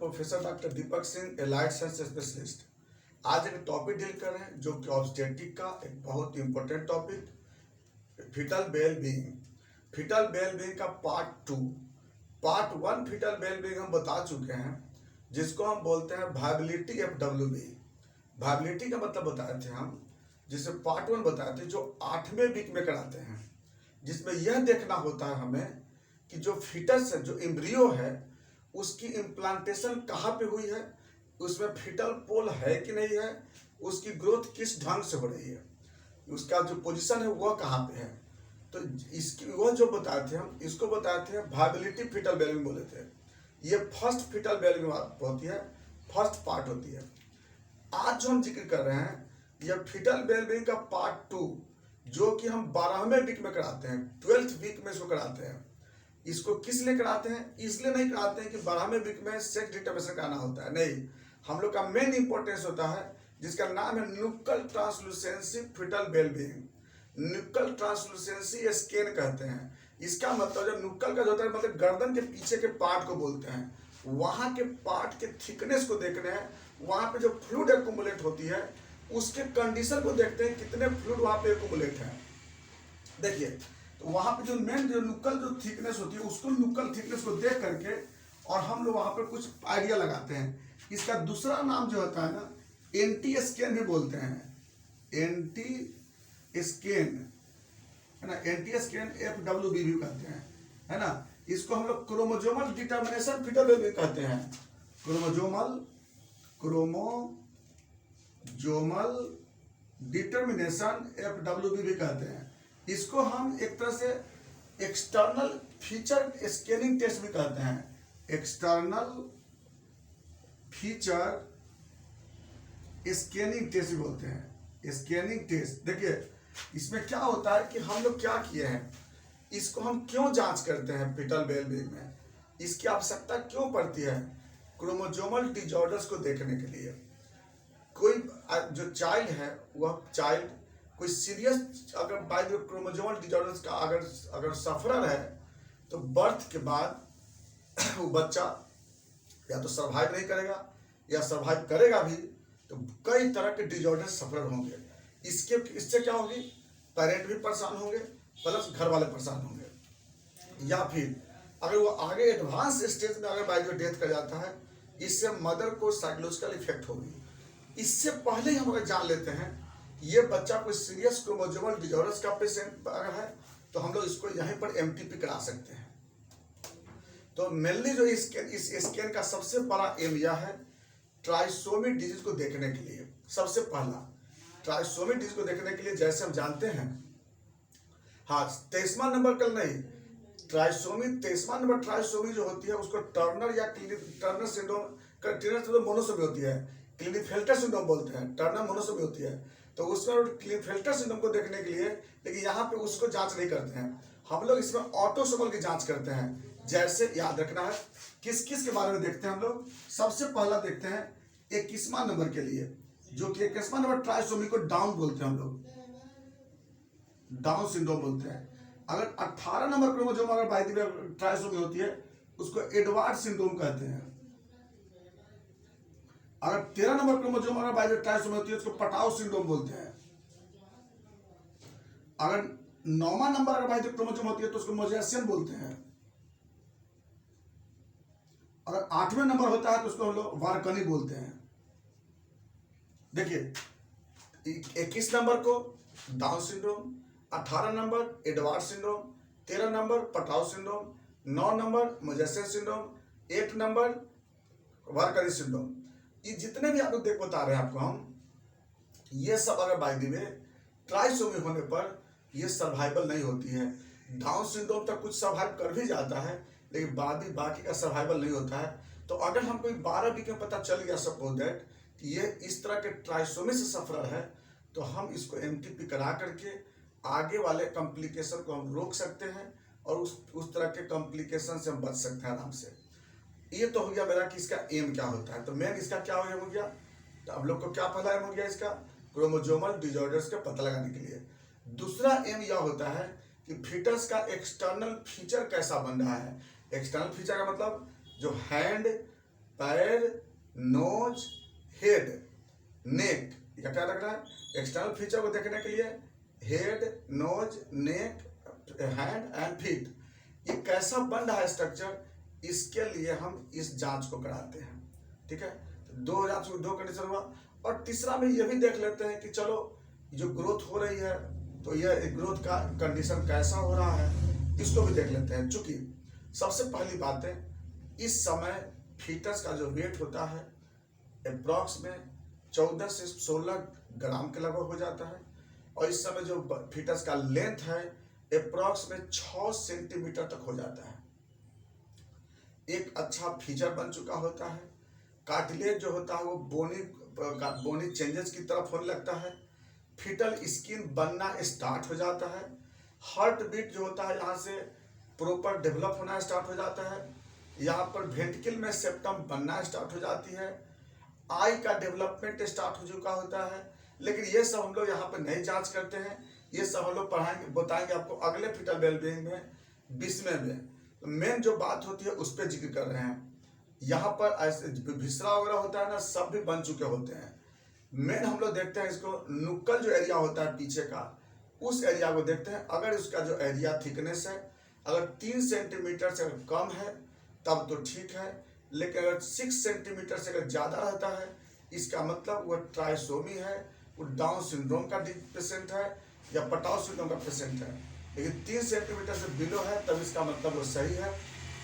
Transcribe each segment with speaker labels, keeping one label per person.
Speaker 1: Professor doctor Deepak Singh, allied science specialist. आज एक topic deal कर रहे हैं जो कि ऑब्स्टेट्रिक का एक बहुत ही important topic, fetal well being. Fetal well being का पार्ट 1 फीटल वेल बीइंग हम बता चुके हैं, जिसको हम बोलते हैं वायबिलिटी FWB। वायबिलिटी का मतलब बताए थे हम, जिसे पार्ट 1 बताए थे, जो 8वें वीक में कराते हैं, जिसमें यह देखना होता है हमें कि जो फीटस है, जो एम्ब्रियो है, उसकी इम्प्लांटेशन कहाँ पे हुई है, उसमें फीटल पोल है कि नहीं है, उसकी ग्रोथ किस ढंग से हो रही है, उसका जो पोजीशन है वह कहाँ पे है। तो इसकी वह जो बताए थे हम, इसको बताए थे वायबिलिटी फीटल वेलबींग बोले थे। ये फर्स्ट फीटल वेलबींग होती है, फर्स्ट पार्ट होती है। आज जो हम जिक्र कर रहे हैं यह फीटल वेलबींग का पार्ट 2, जो कि हम 12वें वीक में कराते हैं, 12th वीक में इसको कराते हैं। इसको किस लिए कराते हैं? इसलिए नहीं कराते हैं कि 12वें वीक में सेक्स डिटर्मिनेशन कराना होता है, नहीं। हम लोग का मेन इंपॉर्टेंस होता है जिसका नाम है nuchal translucency fetal wellbeing. Nuchal translucency scan कहते हैं। इसका मतलब जब न्यूक्ल का होता है, मतलब गर्दन के पीछे के पार्ट को बोलते हैं, वहां के पार्ट के थिकनेस को देखने हैं, वहां पे जो फ्लूइड एक्यूमुलेट होती है उसके कंडीशन को देखते हैं, कितने फ्लूइड वहां पे एक्यूमुलेट है। देखिए, तो वहां पे जो मेन जो न्यूक्ल जो थिकनेस होती है, उसको न्यूक्ल थिकनेस को देख करके और हम लोग वहां पे कुछ आइडिया लगाते हैं। इसका दूसरा नाम जो होता है ना, एंटी स्कैन भी बोलते हैं, एंटी स्कैन, है ना, एंटी स्कैन FWB भी कहते हैं, है ना। इसको हम लोग क्रोमोजोमल डिटर्मिनेशन फीटल भी कहते हैं। क्रोमोजोमल डिटर्मिनेशन FWB भी कहते हैं। इसको हम एक तरह से एक्सटर्नल फीचर स्कैनिंग टेस्ट भी कहते हैं, एक्सटर्नल फीचर स्कैनिंग टेस्ट भी बोलते हैं, स्कैनिंग टेस्ट। देखिए, इसमें क्या होता है कि हम लोग क्या किए हैं, इसको हम क्यों जांच करते हैं फीटल वेलबींग में, इसकी आवश्यकता क्यों पड़ती है? क्रोमोजोमल डिजॉर्डर्स को देखने के लिए। कोई जो चाइल्ड है, वह चाइल्ड कोई सीरियस अगर बाय द क्रोमोजोमल डिजॉर्डर्स का अगर सफरर है, तो बर्थ के बाद वो बच्चा या तो सर्वाइव नहीं करेगा, या सर्वाइव करेगा भी तो कई तरह के डिजॉर्डर सफर होंगे। इससे क्या होगी, पेरेंट भी परेशान होंगे, प्लस घर वाले परेशान होंगे। या फिर अगर वो आगे एडवांस स्टेज में अगर बाय द डेथ कर जाता है, इससे मदर को साइकोलॉजिकल इफेक्ट होगी। इससे पहले ही हम अगर जान लेते हैं ये बच्चा कोई सीरियस क्रोमोजोमल डिजॉर्डर्स का पेशेंट अगर है, तो हम लोग इसको यहीं पर MTP करा सकते हैं। तो मेनली जो इस स्कैन का सबसे बड़ा एम यह है, ट्राइसोमी डिजीज को देखने के लिए। सबसे पहला ट्राइसोमी डिजीज को देखने के लिए, जैसे हम जानते हैं, हाँ 23वां नंबर कल नहीं, ट्राइसोमी 23वां नंबर ट्राइसोमी जो होती है उसको टर्नर या टर्नर सिंड्रोम मोनोसोमी होती है, क्लिनेफेल्टर सिंड्रोम बोलते हैं, टर्नर मोनोसोमी होती है। तो उसमें क्लिनेफेल्टर सिंड्रोम को देखने के लिए, लेकिन यहाँ पे उसको जांच नहीं करते हैं हम लोग, इसमें ऑटोसोमल की जांच करते हैं। जैसे याद रखना है किस किस के बारे में देखते हैं हम लोग। सबसे पहला देखते हैं 21वां नंबर के लिए, जो कि 21वां नंबर ट्राइसोमी को डाउन बोलते हैं हम लोग, डाउन सिंड्रोम बोलते हैं। अगर 18 नंबर क्रोमोसोम अगर बाय द वे ट्राइसोमी होती है, उसको एडवार्ड सिंड्रोम कहते हैं। अगर 13 नंबर क्रोमोसोम अगर बाय द वे ट्राइसोमी होती है, उसको पटाउ सिंड्रोम बोलते हैं। अगर 9वां नंबर अगर बाय द वे क्रोमोसोम होती है तो उसको मोजेसियन बोलते हैं। अगर 8वें नंबर होता है तो उसको हम लोग वारकनी बोलते हैं। देखिए, 21 नंबर को डाउन सिंड्रोम, 18 नंबर एडवार्ड सिंड्रोम, 13 नंबर पटाउ सिंड्रोम, 9 नंबर मोजेसियन सिंड्रोम, 8 नंबर वारकनी सिंड्रोम। ये जितने भी आप लोग बता रहे हैं आपको हम, ये सब अगर बाय द वे ट्राइसोमी होने पर ये सर्वाइवल नहीं होती है। डाउन सिंड्रोम तक कुछ सर्वाइव कर भी जाता है, लेकिन बाकी का सर्वाइवल नहीं होता है। तो अगर हमको 12 वीक में पता चल गया सपोज दैट कि ये इस तरह के ट्राइसोमी से सफर है, तो हम इसको MTP करा करके आगे वाले कॉम्प्लिकेशन को हम रोक सकते हैं, और उस तरह के कॉम्प्लिकेशन से हम बच सकते हैं आराम से। ये तो हो गया मेरा कि इसका एम क्या होता है। तो मेन इसका क्या हो गया, तो आप लोग को क्या पता हो गया, इसका क्रोमोजोमल डिजॉर्डर्स का पता लगाने के लिए। दूसरा एम यह होता है कि फीटस का एक्सटर्नल फीचर कैसा बन रहा है। एक्सटर्नल फीचर का मतलब जो हैंड, पैर, नोज, हेड, नेक, ये क्या लग रहा है? एक्सटर्नल फीचर को देखने के लिए head, nose, neck, hand and feet, ये कैसा बन रहा है स्ट्रक्चर, इसके लिए हम इस जांच को कराते हैं। ठीक है, तो दो जांच, दो कंडीशन हुआ। और तीसरा में ये भी देख लेते हैं कि चलो जो ग्रोथ हो रही है तो यह ग्रोथ का कंडीशन कैसा हो रहा है, इसको भी देख लेते हैं। चूंकि सबसे पहली बात है, इस समय फीटस का जो वेट होता है अप्रॉक्स में 14 से 16 ग्राम के लगभग हो जाता है, और इस समय जो फीटस का लेंथ है अप्रॉक्स में 6 सेंटीमीटर तक हो जाता है। एक अच्छा फीचर बन चुका होता है, कार्टिलेज जो होता है वो बोनी चेंजेस की तरफ होने लगता है, फीटल स्किन बनना स्टार्ट हो जाता है, हार्ट बीट जो होता है यहाँ से प्रॉपर डेवलप होना स्टार्ट हो जाता है, यहाँ पर वेंट्रिकल में सेप्टम बनना स्टार्ट हो जाती है, आई का डेवलपमेंट स्टार्ट हो चुका होता है। लेकिन ये सब हम लोग यहाँ पर नहीं जांच करते हैं, ये सब हम लोग पढ़ाएंगे, बताएंगे आपको अगले फीटल वेलबीइंग में 20वें में। तो मेन जो बात होती है उस पर जिक्र कर रहे हैं। यहाँ पर ऐसे भिसरा वगैरह होता है ना, सब भी बन चुके होते हैं। मेन हम लोग देखते हैं इसको, नुक्कल जो एरिया होता है पीछे का, उस एरिया को देखते हैं। अगर इसका जो एरिया थिकनेस है अगर 3 सेंटीमीटर से अगर कम है तब तो ठीक है, लेकिन अगर 6 सेंटीमीटर से अगर ज़्यादा रहता है इसका मतलब वो ट्राइसोमी है, वो डाउन सिंड्रोम का पेशेंट है या पटाउ सिंड्रोम का पेशेंट है। लेकिन 3 सेंटीमीटर से बिलो है तब इसका मतलब वो सही है।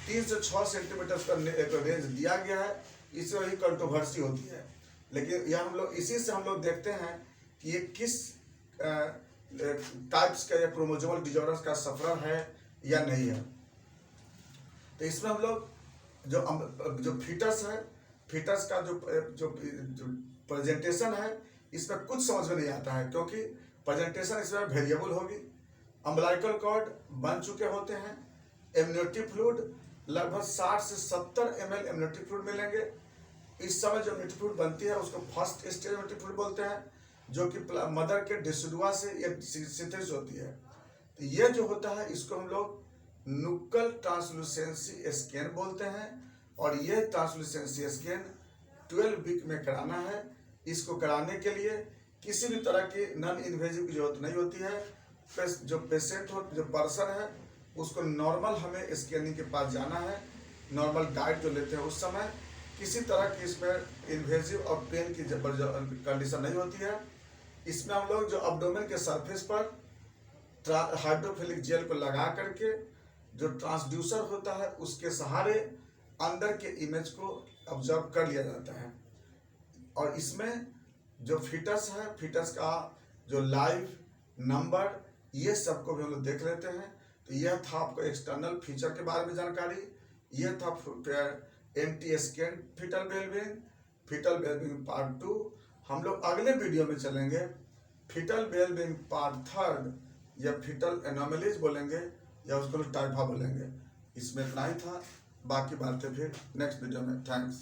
Speaker 1: 3 से 6 सेंटीमीटर का एक रेंज दिया गया है, इससे वही कंट्रोवर्सी होती है। लेकिन यह हम लोग इसी से हम लोग देखते हैं कि ये किस टाइप्स का या क्रोमोसोमल डिसऑर्डर्स का सफर है या नहीं है। तो इसमें हम लोग जो फीटस है, फीटस का जो प्रेजेंटेशन है इसमें कुछ समझ में नहीं आता है, क्योंकि प्रेजेंटेशन इसमें वेरिएबल होगी। अम्बिलाइकल कॉर्ड बन चुके होते हैं, एमनियोटिक फ्लूइड लगभग 60 से 70 ml एमनियोटिक फ्लूइड मिलेंगे। इस समय जो एमनियोटिक फ्लूइड बनती है उसको फर्स्ट स्टेज एमनियोटिक फ्लूइड बोलते हैं, जो कि मदर के डिसिडुआ से ये सिंथेसिस होती है। तो ये जो होता है इसको हम लोग नुक्कल ट्रांसलूसेंसी स्कैन बोलते हैं, और ये ट्रांसलूसेंसी स्कैन 12 वीक में कराना है। इसको कराने के लिए किसी भी तरह की नॉन इन्वेजिव की जरूरत नहीं होती है। जो पेशेंट हो, जो पर्सन है, उसको नॉर्मल हमें स्कैनिंग के पास जाना है, नॉर्मल डाइट जो लेते हैं उस समय किसी तरह की इसमें इन्वेजिव और पेन की कंडीशन नहीं होती है। इसमें हम लोग जो अब्डोमेन के सरफेस पर हाइड्रोफिलिक जेल को लगा करके जो ट्रांसड्यूसर होता है उसके सहारे अंदर के इमेज को ऑब्जर्व कर लिया जाता है। और इसमें जो फीटस है, फीटस का जो लाइव नंबर, ये सबको भी हम लोग देख लेते हैं। तो यह था आपको एक्सटर्नल फीचर के बारे में जानकारी। यह था MT scan fetal wellbeing part 2। हम लोग अगले वीडियो में चलेंगे फीटल वेलबीइंग पार्ट 3 या फीटल एनोमलीज बोलेंगे या उसको टाइफा बोलेंगे। इसमें इतना ही था, बाकी बातें फिर नेक्स्ट वीडियो में। थैंक्स।